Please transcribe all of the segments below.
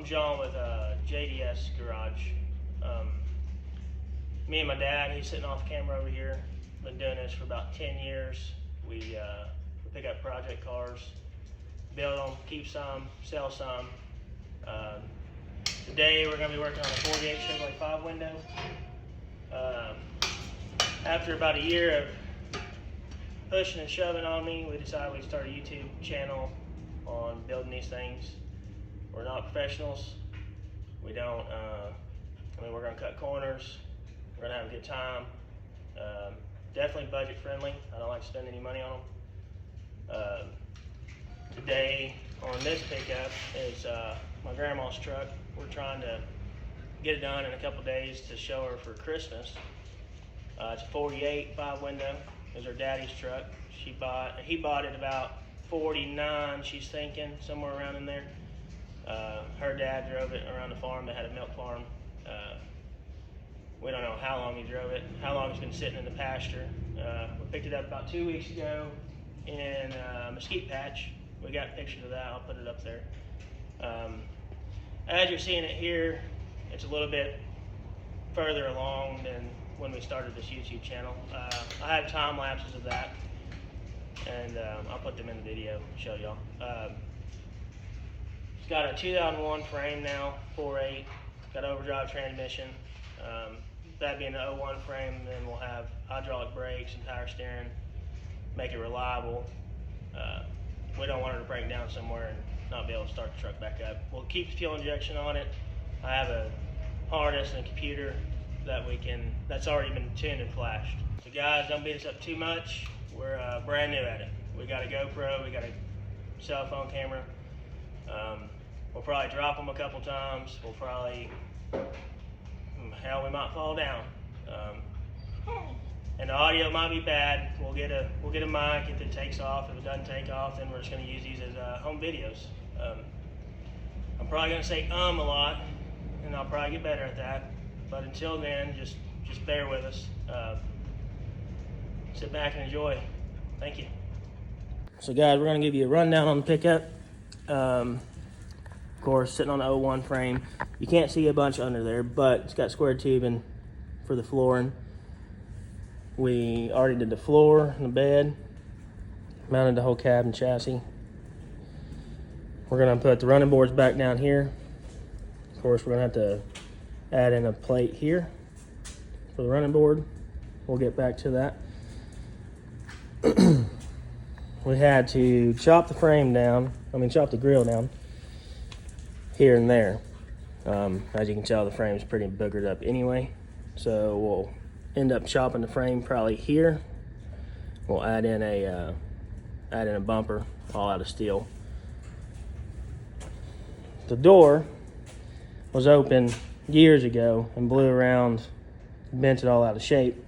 John with JDS Garage. Me and my dad, he's sitting off camera over here. Been doing this for about 10 years. We pick up project cars, build them, keep some, sell some. Today we're going to be working on a 48 Chevrolet 5 window. After about a year of pushing and shoving on me, we decided we'd start a YouTube channel on building these things. We're not professionals. We don't, we're going to cut corners. We're going to have a good time. Definitely budget friendly. I don't like to spend any money on them. Today on this pickup is my grandma's truck. We're trying to get it done in a couple days to show her for Christmas. It's a 48 5 window. It's her daddy's truck. He bought it about 49, she's thinking, somewhere around in there. Her dad drove it around the farm. They had a milk farm. We don't know how long he drove it, how long it's been sitting in the pasture. We picked it up about 2 weeks ago in a mesquite patch. We got pictures of that. I'll put it up there. As you're seeing it here, it's a little bit further along than when we started this YouTube channel. I have time lapses of that, and I'll put them in the video, show y'all. It's got a 2001 frame now, 4.8, got overdrive transmission. That being the 01 frame, then we'll have hydraulic brakes and power steering, make it reliable. We don't want it to break down somewhere and not be able to start the truck back up. We'll keep the fuel injection on it. I have a harness and a computer that's already been tuned and flashed. So guys, don't beat us up too much. We're brand new at it. We got a GoPro, we got a cell phone camera. We'll probably drop them a couple times. We'll probably, hell, we might fall down. And the audio might be bad. We'll get a mic if it takes off. If it doesn't take off, then we're just gonna use these as home videos. I'm probably gonna say a lot, and I'll probably get better at that. But until then, just bear with us. Sit back and enjoy. Thank you. So guys, we're gonna give you a rundown on the pickup. Of course, sitting on the 01 frame. You can't see a bunch under there, but it's got square tubing for the flooring. We already did the floor and the bed, mounted the whole cab and chassis. We're gonna put the running boards back down here. Of course, we're gonna have to add in a plate here for the running board. We'll get back to that. We had to chop the frame down, chop the grill down here and there. As you can tell, the frame's pretty boogered up anyway. So we'll end up chopping the frame probably here. We'll add in a bumper, all out of steel. The door was open years ago and blew around, bent it all out of shape.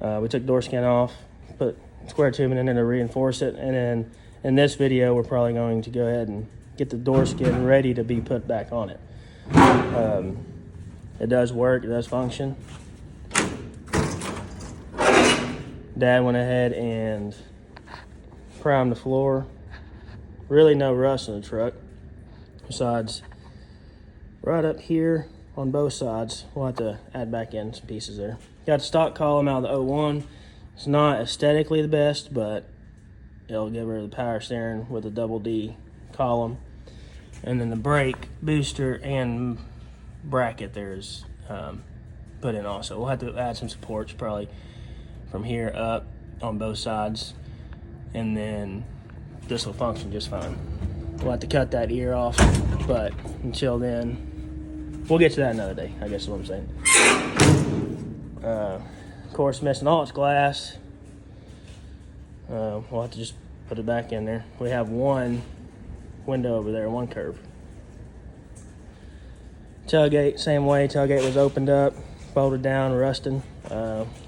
We took door skin off, put square tubing in it to reinforce it, and then in this video we're probably going to go ahead and get the door skin ready to be put back on it. It does work, it does function. Dad went ahead and primed the floor. Really no rust in the truck, besides right up here on both sides. We'll have to add back in some pieces there. Got the stock column out of the 01. It's not aesthetically the best, but it'll give her the power steering with a double D column. And then the brake booster and bracket there is put in also. We'll have to add some supports probably from here up on both sides, and then this will function just fine. We'll have to cut that ear off, but until then, we'll get to that another day, I guess is what I'm saying. Of course, missing all its glass. We'll have to just put it back in there. We have one window over there, one curve. Tailgate, same way. Tailgate was opened up, bolted down, rusting.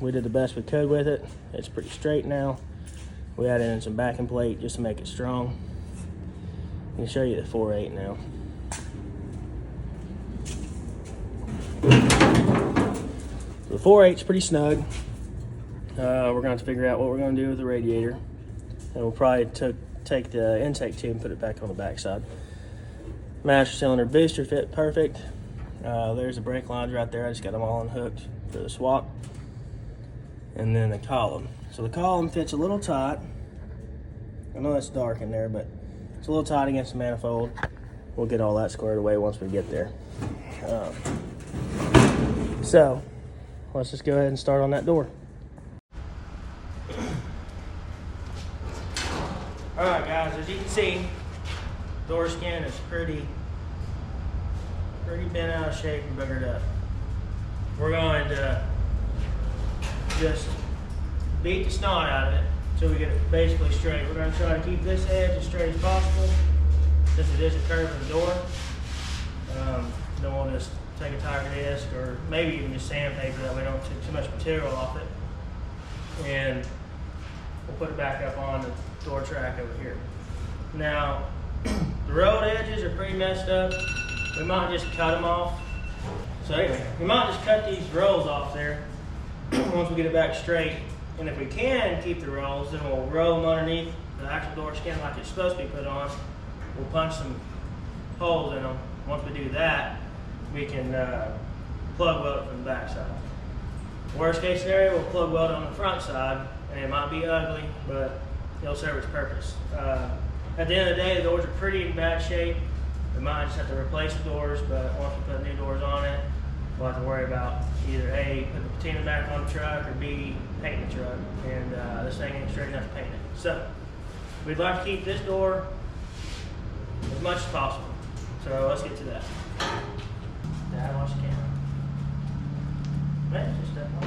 We did the best we could with it. It's pretty straight now. We added in some backing plate just to make it strong. I can show you the 4.8 now. The 4.8's pretty snug. We're going to have to figure out what we're going to do with the radiator. And we'll probably take the intake tube and put it back on the back side. Master cylinder booster fit perfect. There's the brake lines right there. I just got them all unhooked for the swap. And then the column. So the column fits a little tight. I know it's dark in there, but it's a little tight against the manifold. We'll get all that squared away once we get there. So let's just go ahead and start on that door. All right, guys, as you can see, door skin is pretty bent out of shape and buggered up. We're going to just beat the snot out of it until we get it basically straight. We're going to try to keep this edge as straight as possible, since it is a curve in the door. Then we'll just take a tire disc, or maybe even just sandpaper, that we don't take too much material off it. And we'll put it back up on the door track over here. Now, the road edges are pretty messed up. We might just cut them off. So anyway, we might just cut these rolls off there once we get it back straight. And if we can keep the rolls, then we'll roll them underneath the actual door skin like it's supposed to be put on. We'll punch some holes in them. Once we do that, we can plug weld it from the back side. Worst case scenario, we'll plug weld it on the front side, and it might be ugly, but it'll serve its purpose. At the end of the day, the doors are pretty in bad shape. We might just have to replace the doors, but once we put new doors on it, we'll have to worry about either A, putting the patina back on the truck, or B, painting the truck. And this thing ain't straight enough to paint it. So we'd like to keep this door as much as possible. So let's get to that. Dad, watch the camera. Man, just step on.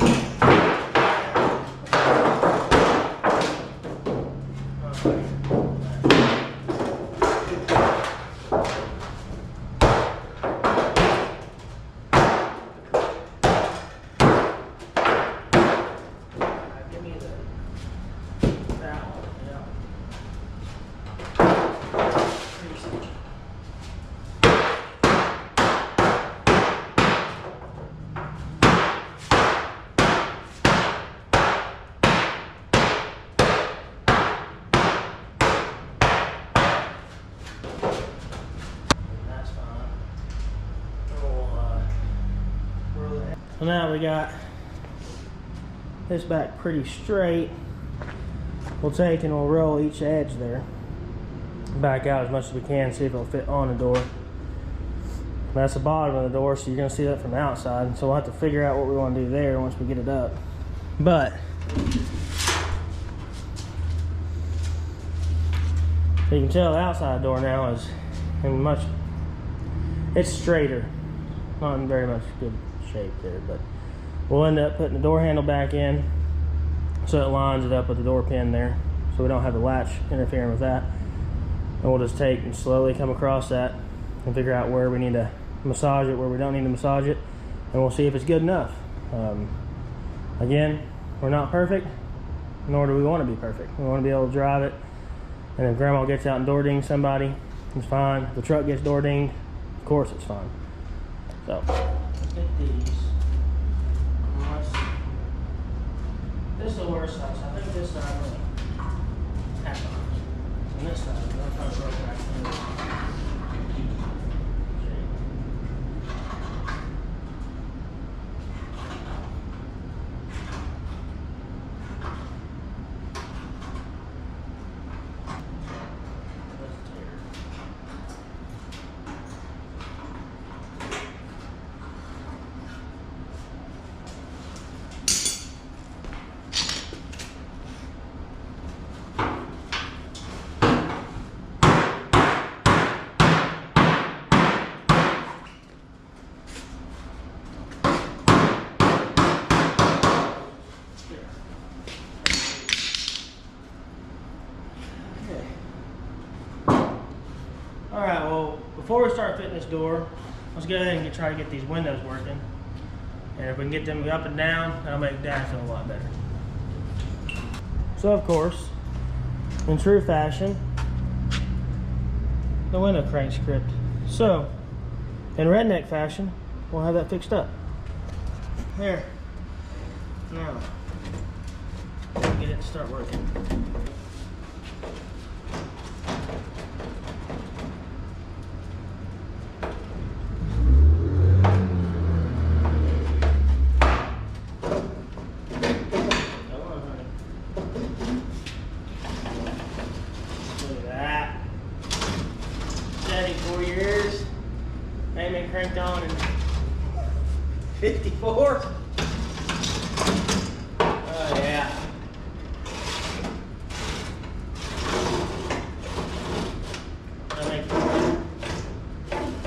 So now we got this back pretty straight. We'll take and we'll roll each edge there back out as much as we can, see if it'll fit on the door. That's the bottom of the door, so you're gonna see that from the outside. So we'll have to figure out what we want to do there once we get it up. But so you can tell the outside door now is it's straighter, not in very much good shape there, but we'll end up putting the door handle back in so it lines it up with the door pin there, so we don't have the latch interfering with that. And we'll just take and slowly come across that and figure out where we need to massage it, where we don't need to massage it, and we'll see if it's good enough. Again, we're not perfect, nor do we want to be perfect. We want to be able to drive it, and if grandma gets out and door dings somebody, it's fine. If the truck gets door dinged, of course it's fine. So let's get these. This is the worst side, so I think this side really half on. And this side, I'm trying to work back through. Alright, well, before we start fitting this door, let's go ahead and try to get these windows working. And if we can get them up and down, that'll make Dad feel a lot better. So, of course, in true fashion, the window crank's crimped. So, in redneck fashion, we'll have that fixed up. There. Now, get it to start working. 4 years. Ain't been cranked on in 54. Oh yeah.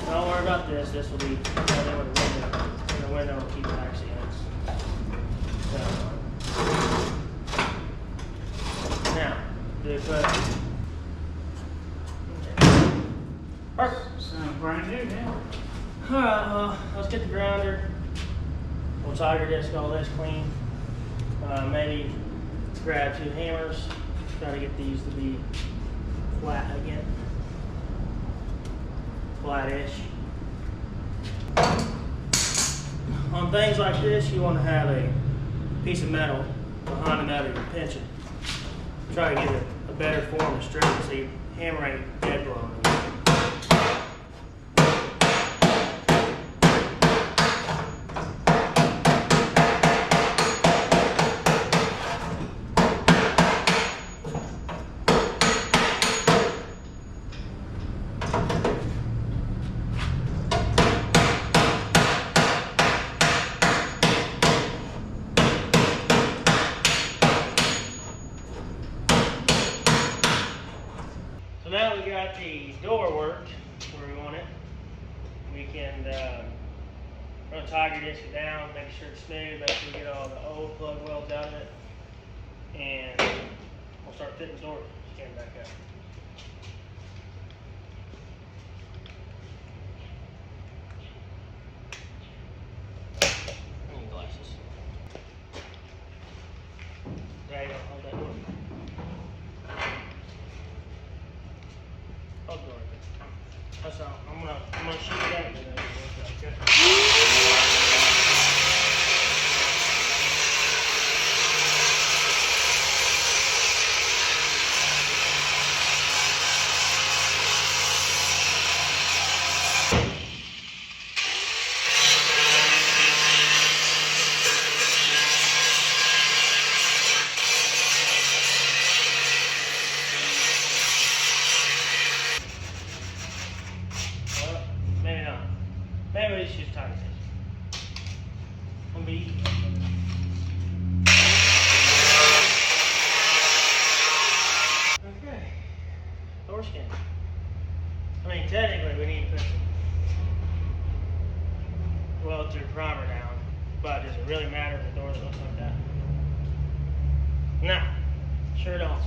Don't worry about this. This will be in the window will keep accidents. So now, do it first. Perfect. Sounds brand new now. Alright, well, let's get the grinder. We'll tiger disc all this clean. Maybe grab 2 hammers. Try to get these to be flat again. Flat-ish. On things like this, you want to have a piece of metal behind the metal you're pinching. Try to get a better form of strength so your hammer ain't dead blown. So now we got the door worked where we want it. We can run a tiger disc it down, make sure it's smooth, make sure we get all the old plug welds out of it, and we'll start fitting the door skin back up. I need glasses. There you go, hold that door. Hold the door. That's all. I'm gonna shoot it out. Okay. Maybe not. Maybe we should tighten it. Gonna be easy. Okay. Door skin. I mean, technically, we need to put some weld-through primer down, but does it really matter if the door looks like that? No, sure don't.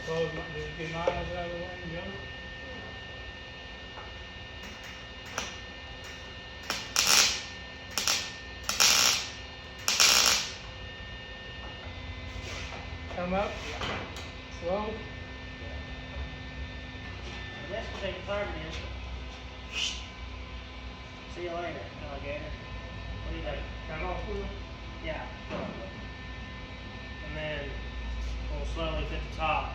Did you get mine out of the way and go? Come up. Slow. I guess we'll take a tiger disc. See you later, alligator. What do you think? Come off with it? Yeah. And then we'll slowly fit the top.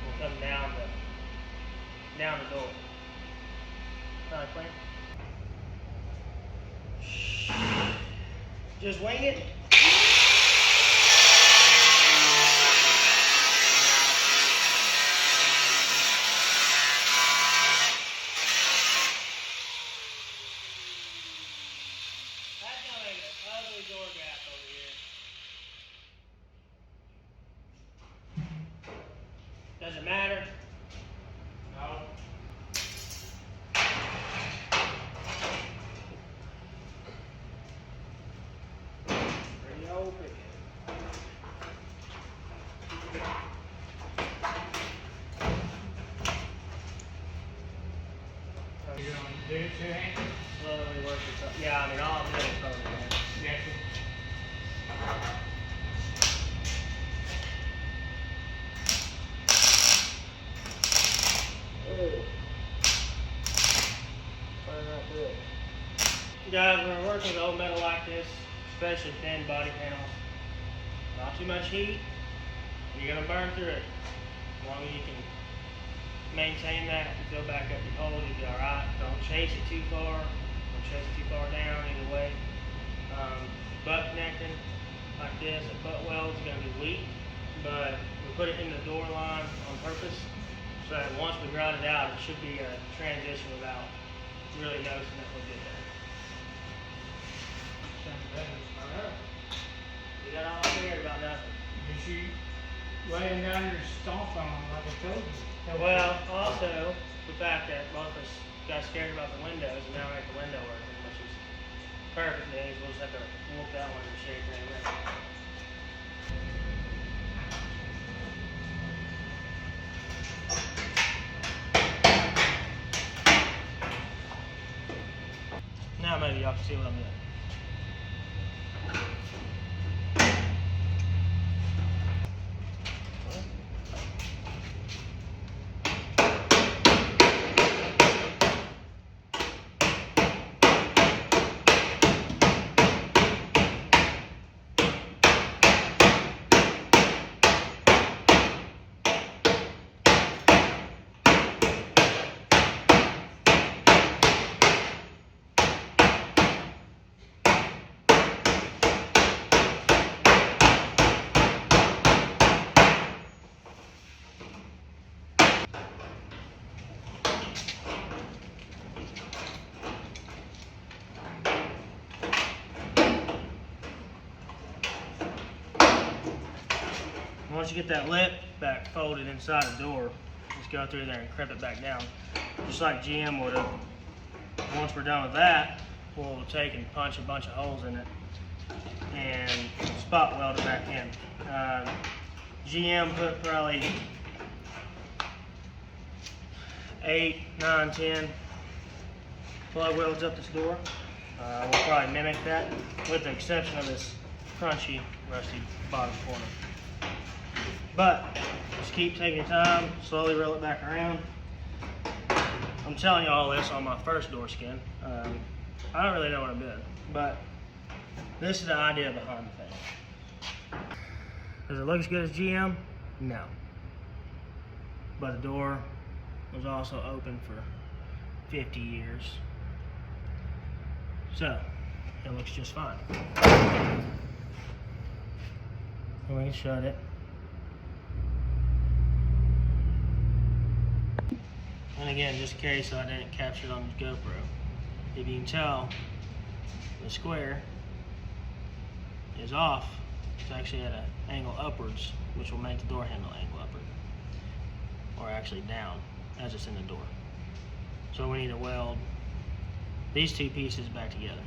We'll come down the door. Alright, clean. Just wing it. That's gonna make an ugly door gap over here. Does it matter? No. Pretty old picture. You're gonna do it two-handed? Slowly work it up. Yeah, I mean, all I'm doing is throwing it in. Yes. Guys, when we're working with old metal like this, especially thin body panels, not too much heat, you're gonna burn through it. As long as you can maintain that and fill back up your hole, you'll be alright. Don't chase it too far. Don't chase it too far down either way. Butt connecting like this, a butt weld is going to be weak, but we put it in the door line on purpose so that once we grind it out, it should be a transition without really noticing that we'll get there. You got all figured about nothing. Did you laying down your stomp on them like I told you? Well, also the fact that both of us got scared about the windows and now we have the window working, which is perfect news. We'll just have to whoop that one in the shade in a minute. Now maybe y'all can see what I'm doing. Once you get that lip back folded inside the door, just go through there and crimp it back down, just like GM would have. Once we're done with that, we'll take and punch a bunch of holes in it and spot weld it back in. GM put probably 8, 9, 10 plug welds up this door. We'll probably mimic that with the exception of this crunchy, rusty bottom corner. But just keep taking your time, slowly roll it back around. I'm telling you all this on my first door skin. I don't really know what I'm doing, but this is the idea behind the thing. Does it look as good as GM? No. But the door was also open for 50 years. So, it looks just fine. And we can shut it. And again, just in case I didn't capture it on the GoPro, if you can tell, the square is off. It's actually at an angle upwards, which will make the door handle angle upward, or actually down as it's in the door. So we need to weld these two pieces back together,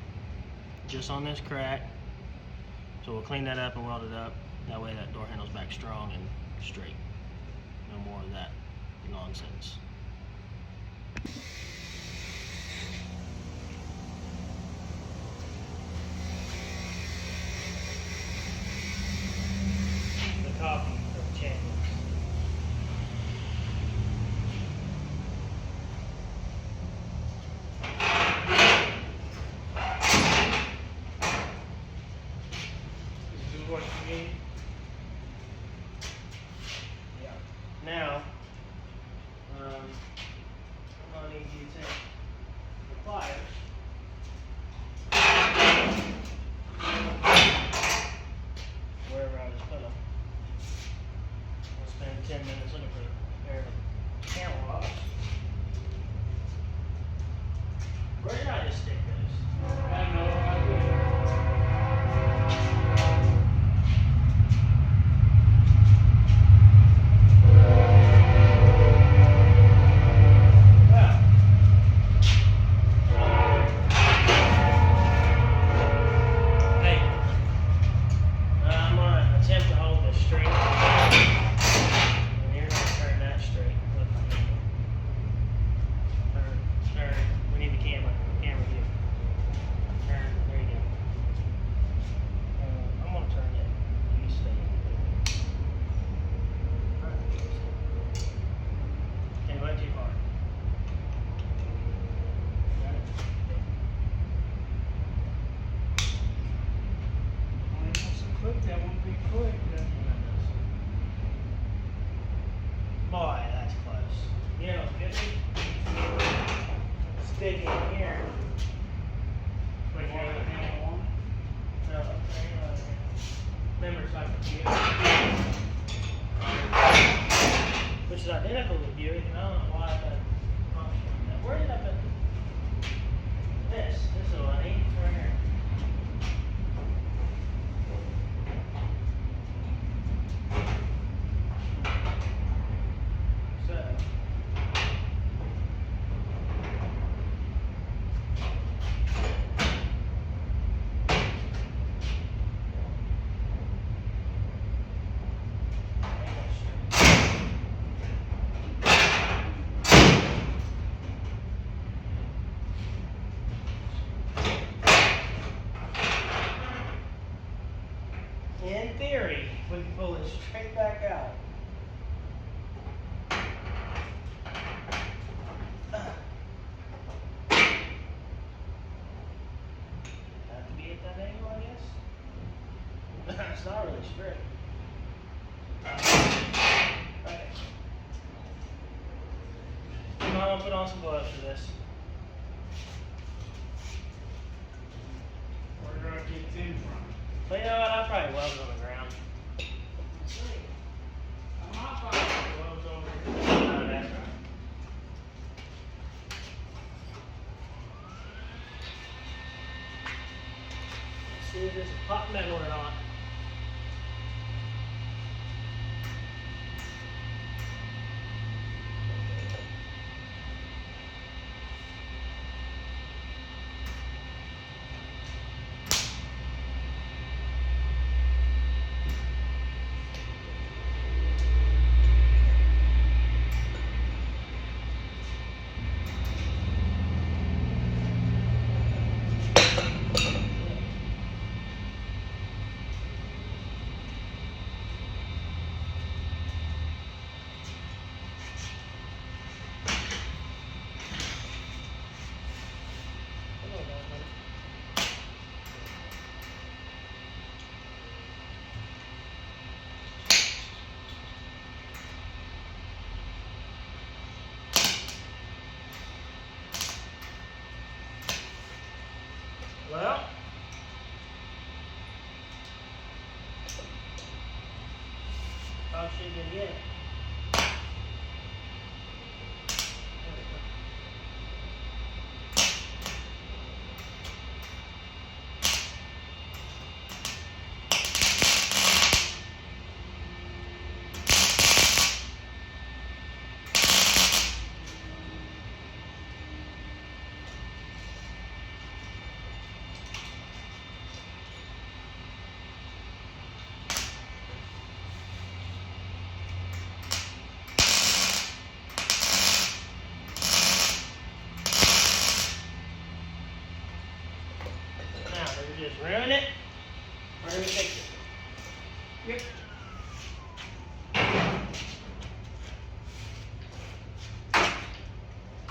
just on this crack. So we'll clean that up and weld it up. That way that door handle's back strong and straight. No more of that nonsense. The coffee of the champions. This is what you need. Yeah. Now, I need you to take the pliers. Wherever I just put them. We'll spend 10 minutes looking for a pair of camel locks. Where did I just stick those? I don't know. I will. Well, stick in here. But you have a handle on it? No, remember it's like a Buick, which is identical to Buick, and I don't know why that function like that. Where did I put this? This is what I need right here. So. In theory, we can pull it straight back out. Have to be at that angle, I guess. It's not really straight. Okay. You might want to put on some gloves for this. Where do I get it in from? But you know what? I probably weld it on the ground. I might find some gloves over here. No, that's right. Let's see if there's a hot metal or not. Well, how should you get it? There we go. Now, do we just ruin it, or do we fix it? Yep.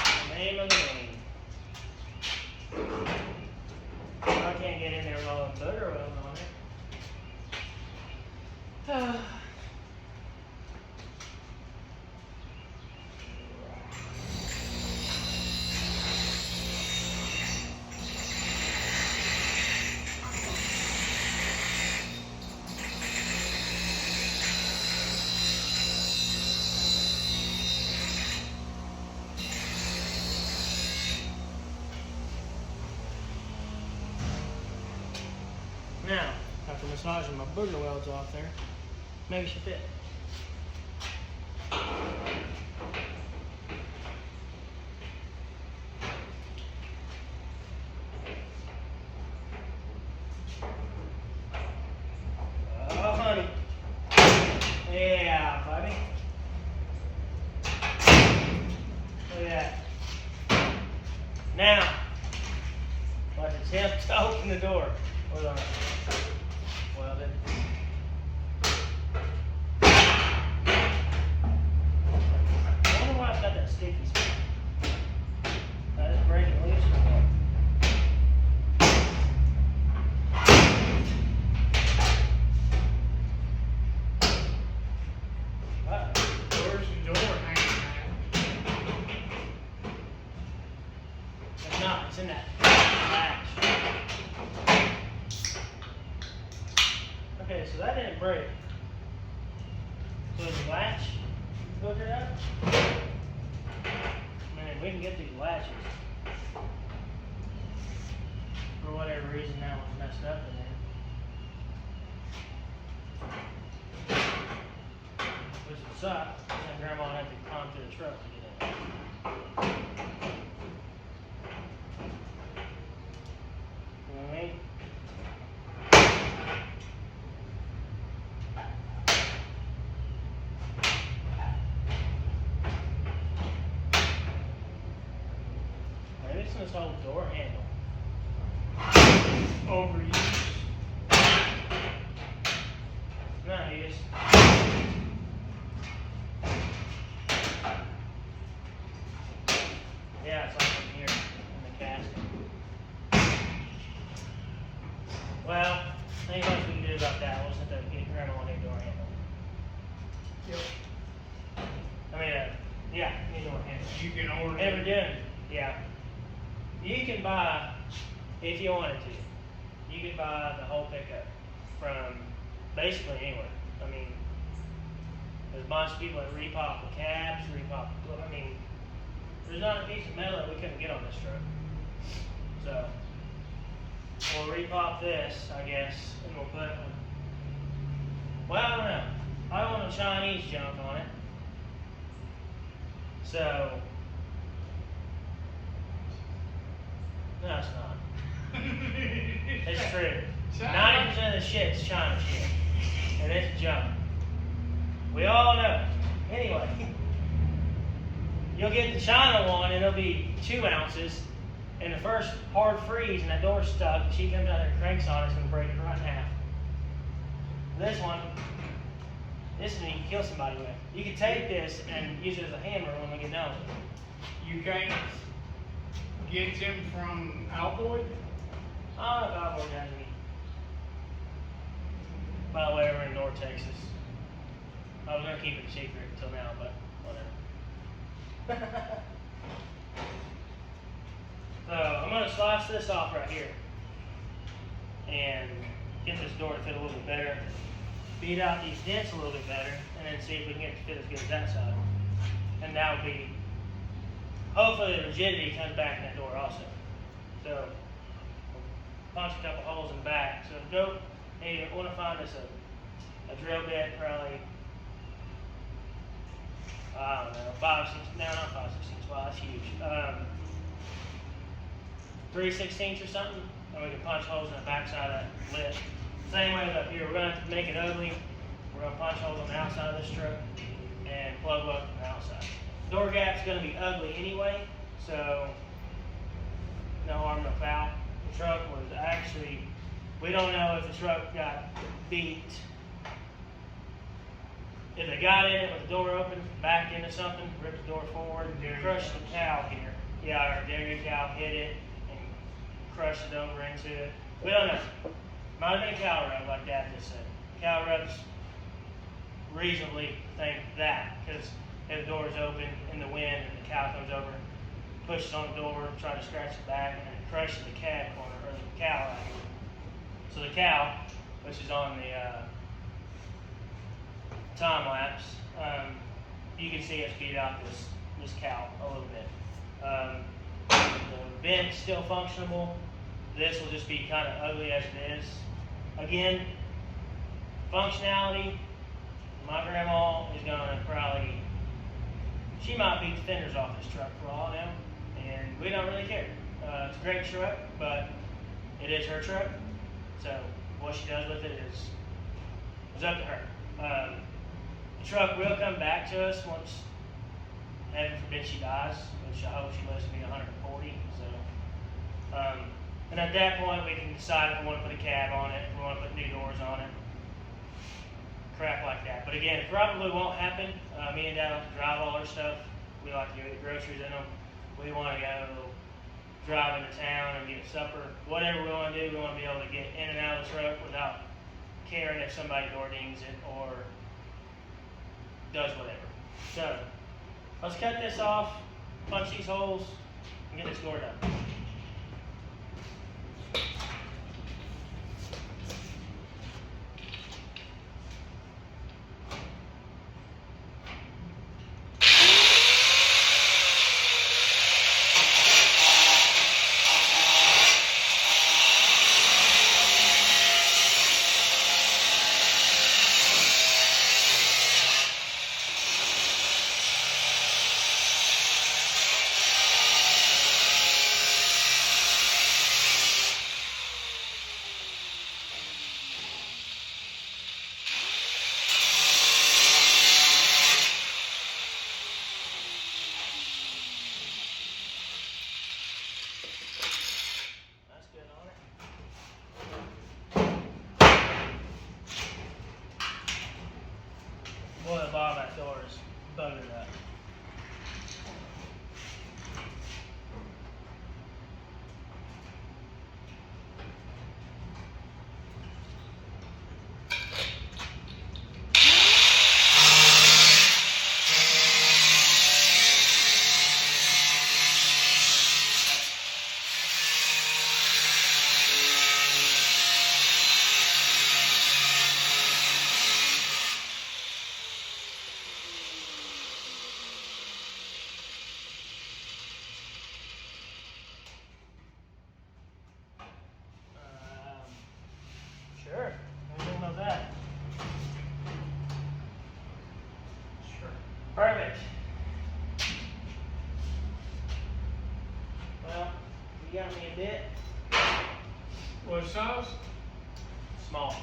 The name of the game. I can't get in there with all the booger wells on it. Now, after massaging my booger welds off there, maybe it should fit. Oh, honey. Yeah, buddy. Look at that. Now, watch it attempt to open the door. Hold on. Well then. I wonder why I've got that sticky spot. That is breaking loose or what? Uh-oh. Where's the door hanging It's in that latch. Okay, so that didn't break. So the latch hooked it up. Man, we can get these latches. For whatever reason, that one's messed up in there. Which would suck. And Grandma would have to climb through the truck to get in. You know what I mean? Maybe it's this whole door handle. Overused. No, he just. Yeah, it's like in here in the casting. Well, ain't much we can do about that. We'll just have to get Grandma a new door handle. Yep. I mean, yeah, new door handle. You can order. Never done. Yeah. You can buy, if you wanted to, you could buy the whole pickup from basically anywhere. I mean, there's a bunch of people that repop the cabs, repop. I mean, there's not a piece of metal that we couldn't get on this truck. So we'll repop this, I guess, and we'll put. Well, I don't know. I don't want no Chinese junk on it. So. No, it's not. It's true. 90% of the shit's China shit. And it's junk. We all know. Anyway, you'll get the China one and it'll be 2 ounces. And the first hard freeze and that door's stuck, and she comes out there and cranks on it, it's going to break it right in half. This one you can kill somebody with. You can take this and use it as a hammer when we get done with it. You can't get them from Alboy? I don't know if Alboy has any. By the way, we're in North Texas. I was going to keep it a secret until now, but whatever. So I'm going to slice this off right here and get this door to fit a little bit better. Beat out these dents a little bit better, and then see if we can get it to fit as good as that side. And that will be, hopefully the rigidity comes back in that door also. So punch a couple holes in the back. So go, hey, you want to find us a drill bit, probably, I don't know, 5/16, no, not 5/16, wow, that's huge. 3/16 or something, and we can punch holes in the back side of that lid. Same way as up here, we're going to have to make it ugly. We're going to punch holes on the outside of this truck and plug up from the outside. Door gap's going to be ugly anyway, so no harm, no foul. The truck was actually, we don't know if the truck got beat. If they got in it with the door open, backed into something, ripped the door forward, crushed the cow here. Yeah, our dairy cow hit it and crushed it over into it. We don't know. Might have been a cow rub like that just said. Cow rubs reasonably think that, because if the door is open in the wind and the cow comes over, pushes on the door, tries to scratch it back, and it crushes the cab corner, or the cow out here. So the cow, which is on the time lapse, you can see us beat out this cow a little bit. The vent's still functionable. This will just be kind of ugly as it is. Again, functionality, my grandma is going to probably, she might beat the fenders off this truck for all I know, and we don't really care. It's a great truck, but it is her truck, so what she does with it is up to her. The truck will come back to us once, heaven forbid she dies, which I hope she lives to be 140, so. And at that point, we can decide if we want to put a cab on it, if we want to put new doors on it, crap like that. But again, it probably won't happen. Me and Dad like to drive all our stuff. We like to go get groceries in them. We want to go drive into town and get supper. Whatever we want to do, we want to be able to get in and out of the truck without caring if somebody door dings it or does whatever. So, let's cut this off, punch these holes, and get this door done. got me a bit. What size? Small.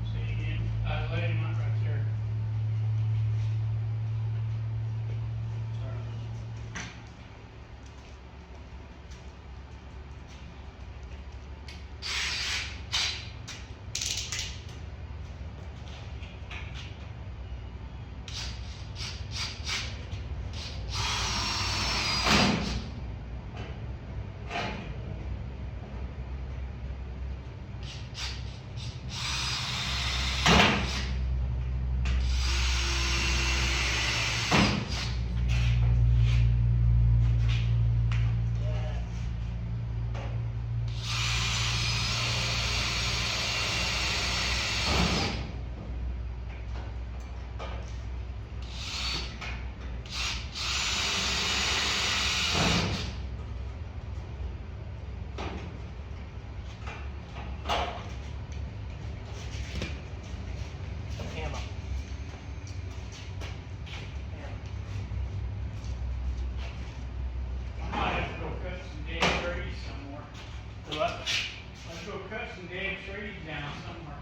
So you need a lady mic right there. Hammer. I might have to go cut some dead trees somewhere. Do what? Let's go cut some dead trees down somewhere.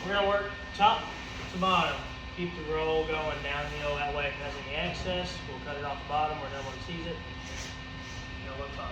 We're gonna work top to bottom. Keep the roll going downhill. That way if it has any excess, we'll cut it off the bottom where no one sees it. It'll look fine.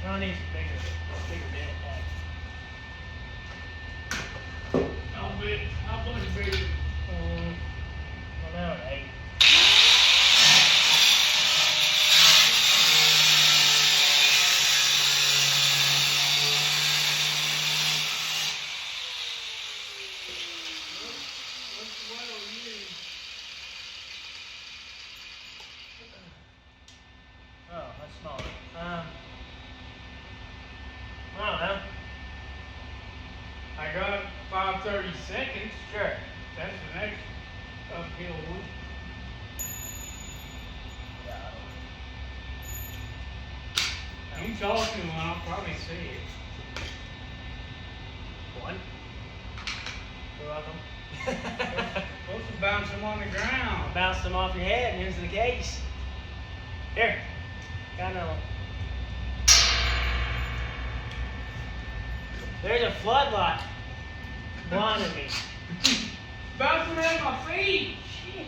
I need some bigger bit. How much bigger? Well, now an 8. Oh, that's smaller. I don't know. I got 5/32. Sure. That's the next uphill one. You talk to him, I'll probably see it. 1. You're welcome. Supposed to bounce them on the ground. Bounce them off your head and into the case. Here. Got another one. There's a floodlight blinding me. Bouncing at my feet. Shit.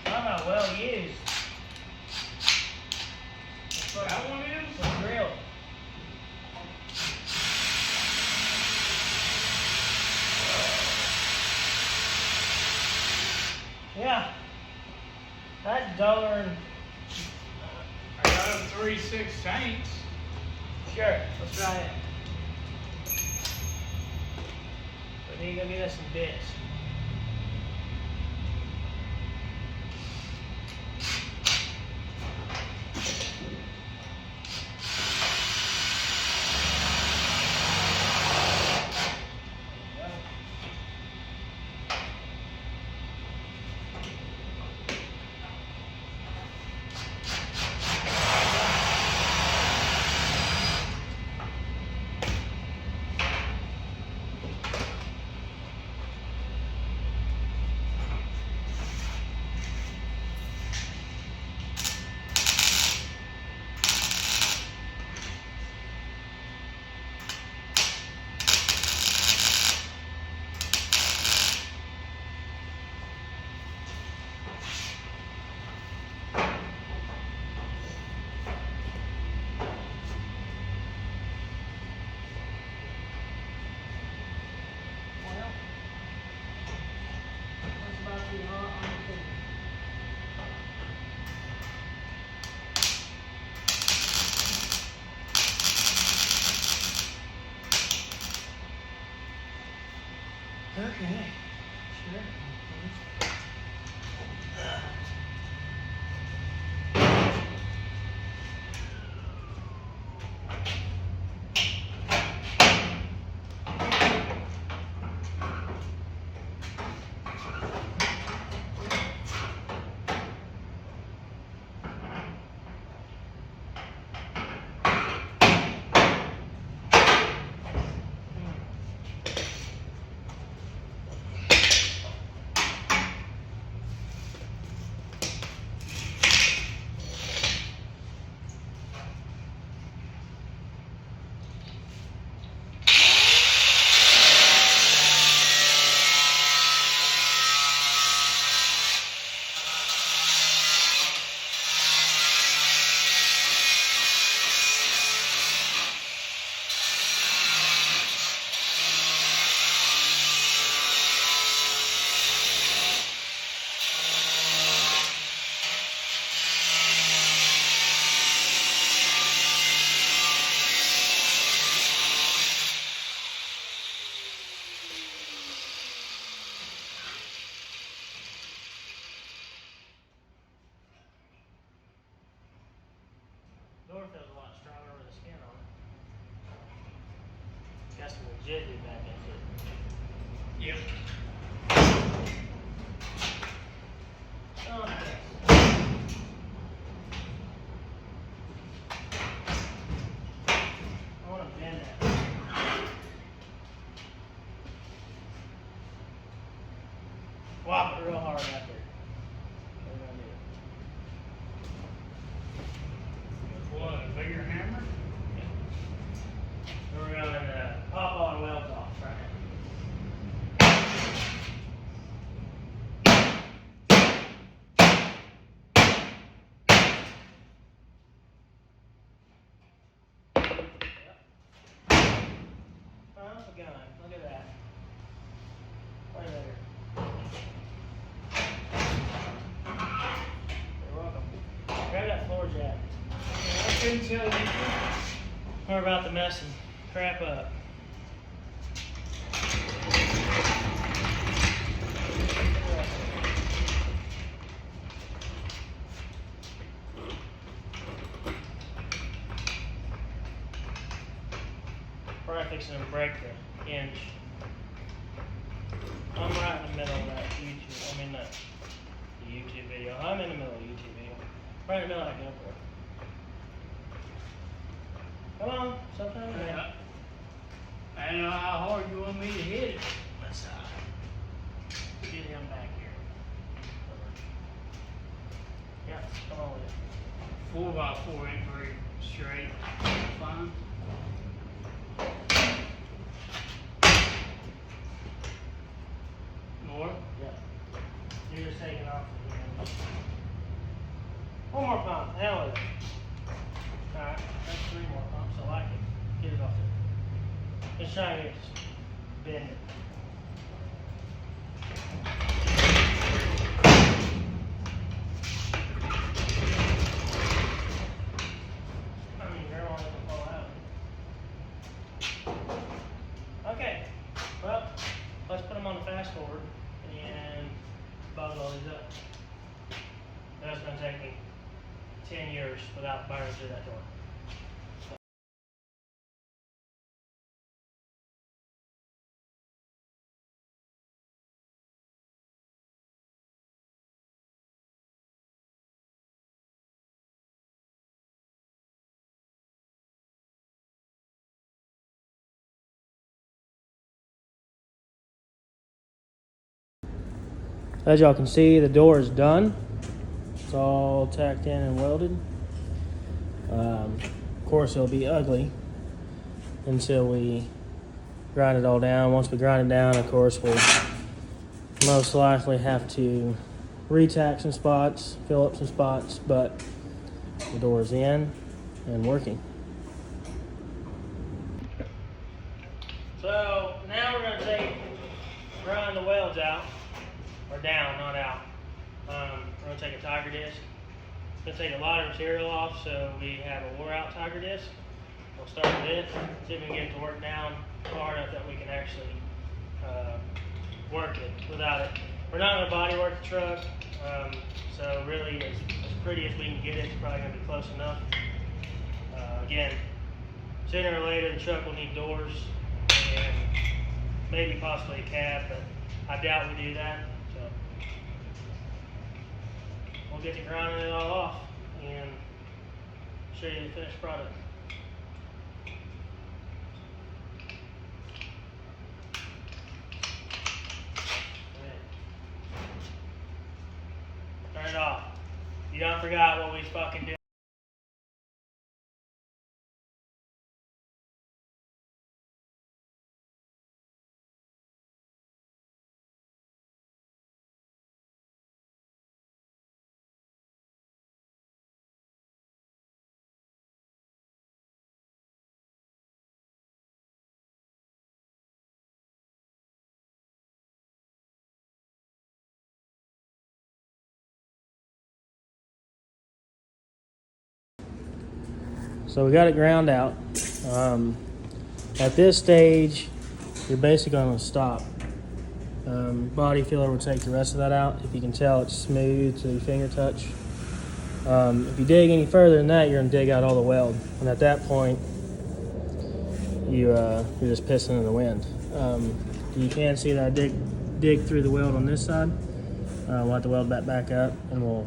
Talking about well used. That one is? For real. Yeah. That's $1. I got a 3/16. Sure. Let's try it. We need to go get us some bits. Okay. Sure. Door feels a lot stronger with the skin on it. Got some rigidity back into it. Yep. Oh, yes. I want to bend that. Whop it real hard out there. What are we gonna do? What, a bigger hammer? We're going to pop all the welds off right now. gun. Look at that. Right there. You're welcome. Grab that floor jack. I couldn't tell you. We're about to mess some crap up. Probably fixing to break the hinge. I'm right in the middle of that YouTube. I mean, the YouTube video. I'm in the middle of the YouTube video. Right in the middle of that GoPro. Come on, sometime in there. I don't know how hard you want me to hit it. Let's get him back here. Yeah, come on with it. 4x4 ain't very straight. Fine. More? Yeah. You're just taking off the hinge. One more pump. Hell with it. Alright, that's 3 more pumps. I like it. Get it off there. Just trying to get this bend it. I mean, girl, let them fall out. Okay. Well, let's put them on the fast forward and bottle all these up. That's going to take me 10 years without burning through that door. As y'all can see, the door is done. It's all tacked in and welded. Of course, it'll be ugly until we grind it all down. Once we grind it down, of course, we'll most likely have to re-tack some spots, fill up some spots, but the door is in and working. So now we're going to grind the welds out. Or down, not out. We're going to take a tiger disc. We're going to take a lot of material off so we have a wore out tiger disc. We'll start with it, see if we can get it to work down far enough that we can actually work it without it. We're not going to body work the truck, so really as pretty as we can get it, it's probably going to be close enough. Again, sooner or later the truck will need doors and maybe possibly a cab, but I doubt we do that. So we'll get to grinding it all off and show you the finished product. Turn it off. You don't forgot what we fucking did. So we got it ground out. At this stage, you're basically going to stop. Body filler will take the rest of that out. If you can tell, it's smooth to your finger touch. If you dig any further than that, you're going to dig out all the weld. And at that point, you're just pissing in the wind. You can see that I dig through the weld on this side. We'll have to weld that back up and we'll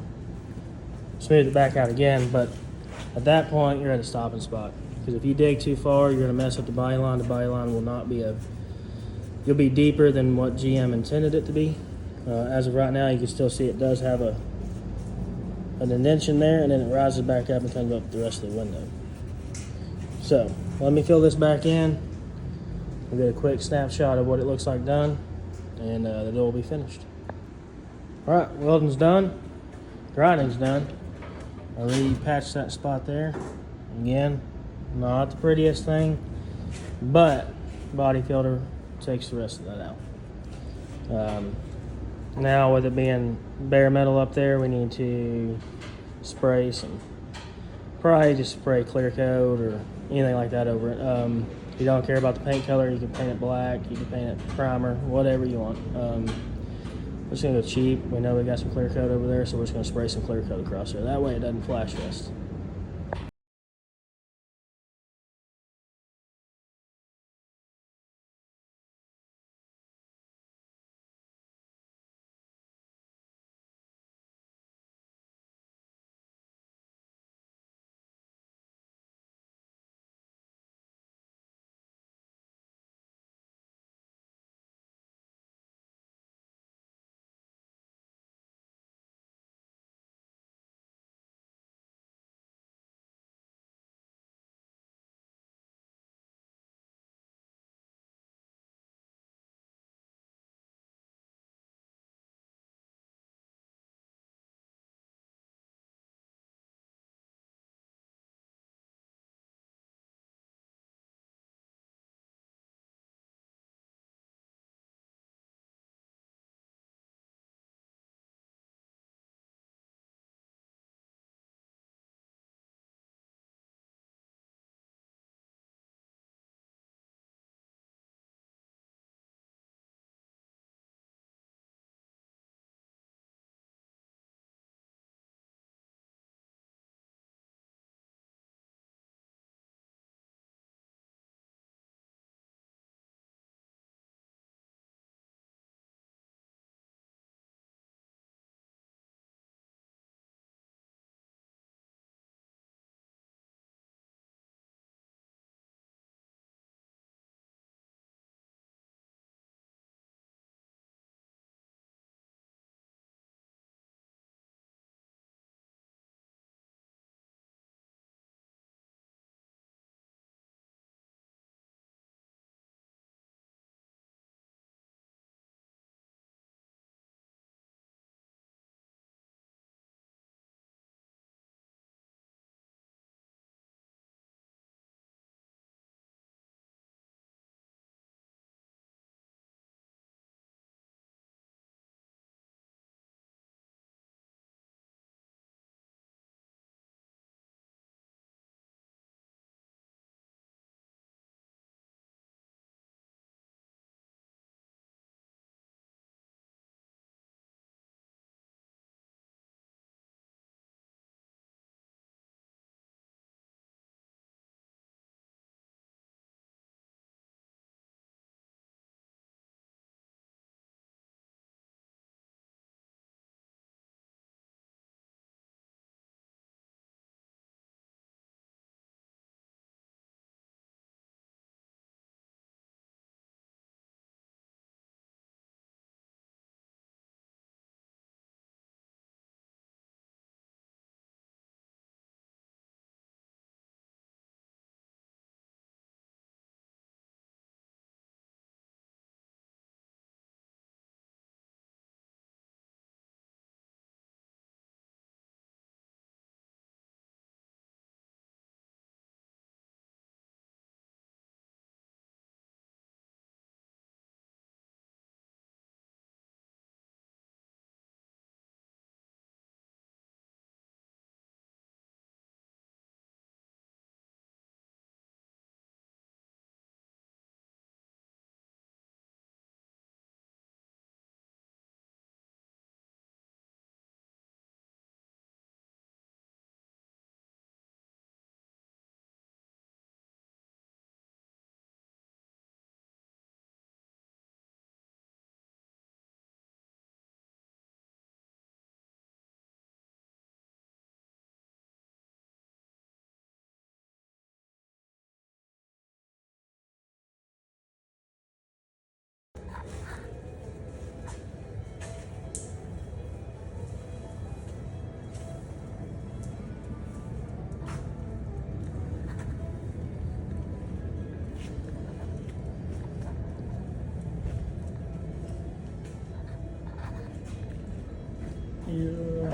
smooth it back out again. But at that point, you're at a stopping spot. Because if you dig too far, you're going to mess up the body line. The body line will not be you'll be deeper than what GM intended it to be. As of right now, you can still see it does have an indention there, and then it rises back up and comes up the rest of the window. So, let me fill this back in. We'll get a quick snapshot of what it looks like done, and the door will be finished. Alright, welding's done. Grinding's done. I re-patched that spot there. Again, not the prettiest thing, but body filter takes the rest of that out. Now with it being bare metal up there, we need to spray some, probably just spray clear coat or anything like that over it. If you don't care about the paint color, you can paint it black, you can paint it primer, whatever you want. We're just gonna go cheap. We know we got some clear coat over there, so we're just gonna spray some clear coat across there. That way it doesn't flash rust. Yeah.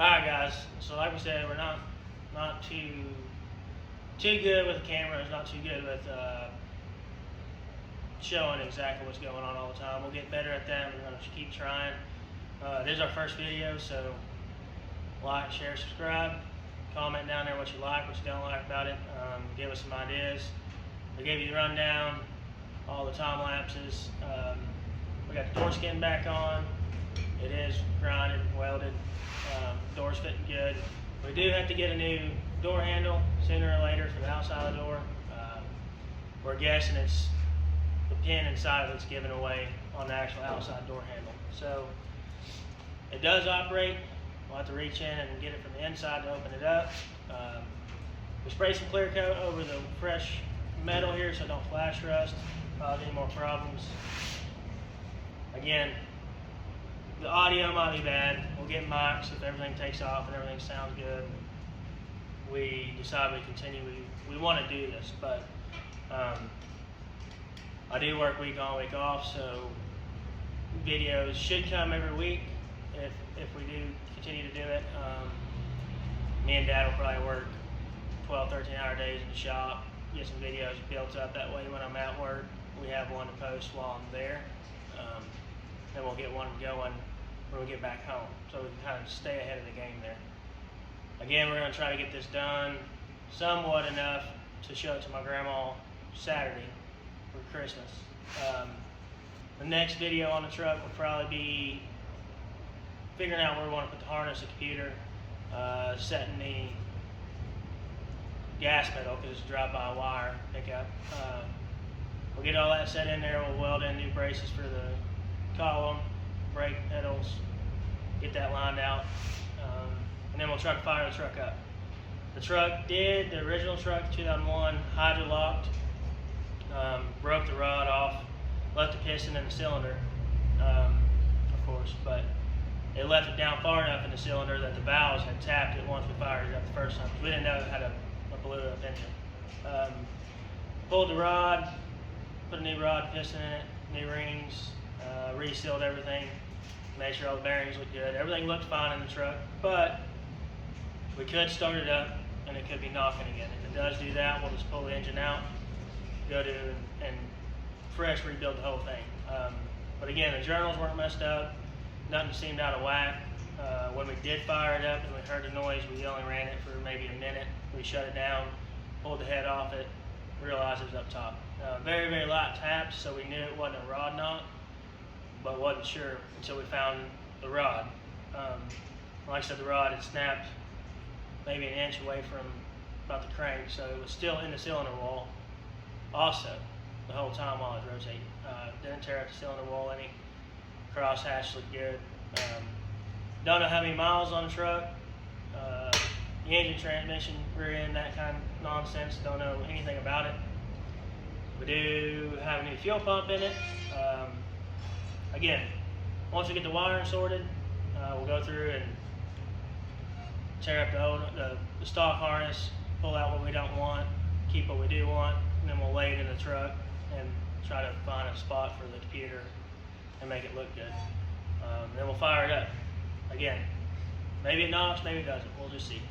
Alright guys, so like we said, we're not too good with the cameras, not too good with showing exactly what's going on all the time. We'll get better at that. We're going to keep trying. This is our first video, so like, share, subscribe, comment down there what you like, what you don't like about it. Give us some ideas. We gave you the rundown, all the time lapses. We got the door skin back on. It is grinded, welded. Door's fitting good. We do have to get a new door handle sooner or later for the outside of the door. We're guessing it's the pin inside of it's given away on the actual outside door handle. So it does operate. We'll have to reach in and get it from the inside to open it up. We sprayed some clear coat over the fresh metal here so it don't flash rust, cause any more problems. Again, the audio might be bad. We'll get mics if everything takes off and everything sounds good. We decided to continue. We want to do this, but I do work week on, week off, so videos should come every week if we do continue to do it. Me and Dad will probably work 12, 13-hour days in the shop, get some videos built up. That way when I'm at work, we have one to post while I'm there. Then we'll get one going when we get back home, so we can kind of stay ahead of the game there. Again, we're going to try to get this done somewhat enough to show it to my grandma Saturday for Christmas. The next video on the truck will probably be figuring out where we want to put the harness, the computer, setting the gas pedal because it's a drive-by-wire pickup. We'll get all that set in there. We'll weld in new braces for the column, brake pedals, get that lined out, and then we'll try to fire the truck up. The original truck, 2001, hydro-locked, broke the rod off, left the piston in the cylinder, of course, but it left it down far enough in the cylinder that the valves had tapped it once we fired it up the first time. We didn't know it had a blew-up engine. Pulled the rod, put a new rod piston in it, new rings, resealed everything, made sure all the bearings looked good. Everything looked fine in the truck, but we could start it up and it could be knocking again. If it does do that, we'll just pull the engine out, go to and fresh rebuild the whole thing. But again, the journals weren't messed up, nothing seemed out of whack. When we did fire it up and we heard the noise, we only ran it for maybe a minute. We shut it down, pulled the head off it, realized it was up top. Very, very light taps, so we knew it wasn't a rod knot, but wasn't sure until we found the rod. Like I said, the rod had snapped maybe an inch away from about the crank, so it was still in the cylinder wall also the whole time while it was rotating. Didn't tear up the cylinder wall any. Crosshatch looked good. Don't know how many miles on the truck. The engine, transmission, rear end, that kind of nonsense. Don't know anything about it. We do have a new fuel pump in it. Again, once we get the wiring sorted, we'll go through and tear up the stock harness, pull out what we don't want, keep what we do want, and then we'll lay it in the truck and try to find a spot for the computer and make it look good. Then we'll fire it up. Again, maybe it knocks, maybe it doesn't. We'll just see.